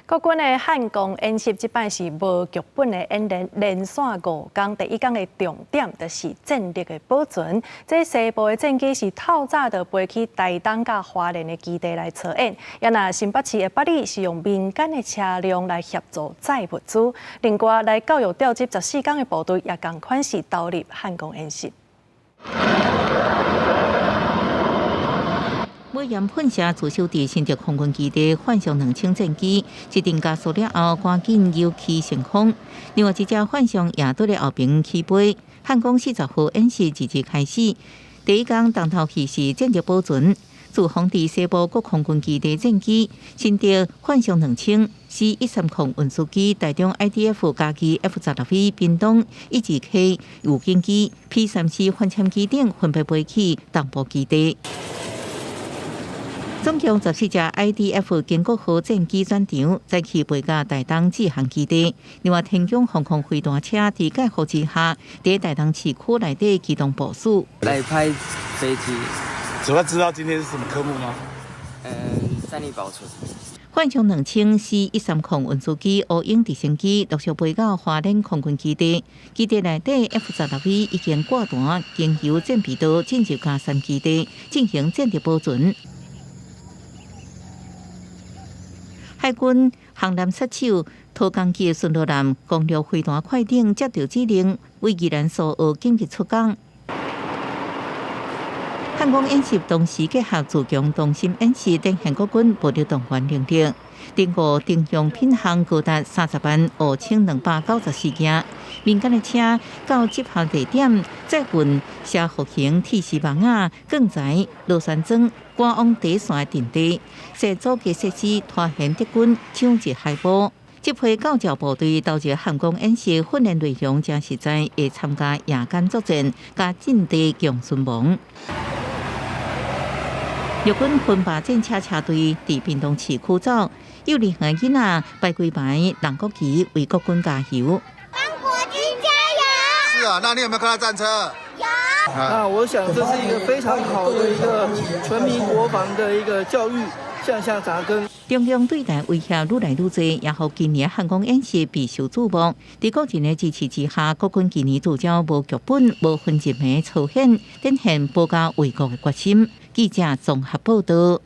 国军的汉光演习即摆是无剧本的演练，连续5天。第一天的重点就是战力的保存。这西部的战机是透早就飞去台东甲花莲的基地来操演，也那新北市的北里是用民间的车辆来协助载物资。另外，来教育调集14天的部队，也同款是投入汉光演习。马岩喷射自首地新竹空军基地换上2000战机，一定加速了后，赶紧油气升空。另外一只换上野队的后边起飞。汉光40号演习即日开始，第一天重头戏是战力保存。驻防地西部国空军基地战机，新竹换上2000 C-130运输机，台中 IDF 加机 F-16V 屏东以及 K 预警机 P-3C 反潜机等分别飞去东部基地。总共14架 IDF 建国号战机转场，再去飞到台东志航基地。另外，天宫航空飞弹车在解护之下，在台东市区内底机动部署。来拍飞机。主要知道今天是什么科目吗？战力保存。换上2000 C-130运输机、乌鹰直升机陆续飞到花莲空军基地。基地内底 F-16V 已经挂弹，经由战备道进入嘉山基地进行战力保存。海军航南杀手拖工机顺路舰公路飞弹快艇接到指令，为宜兰苏澳紧急出港。汉光演习同时结合自强中心演习等韩国军部队动员能力，订购定用品项高达305294件。民间的车到集合地点载运车复型铁丝网啊、钢材、螺旋桨赶往第一线的阵地，设阻击设施拖延敌军抢劫海堡。这批教教部队投入汉光演习训练内容真实在，会参加夜间作战加阵地强巡防。日军分把战车车队伫屏东市区走，有2个囡仔摆几排蓝国旗为国军加油。帮国军加油！是啊，那你有没有看到战车？有。那我想这是一个非常好的一个全民国防的一个教育，向下扎根。中央对台威胁愈来愈多，也让今年汉光演习备受注目。在国人的支持之下，国军今年聚焦无剧本、无分阵的操演，展现保家卫国的决心。记者综合报道。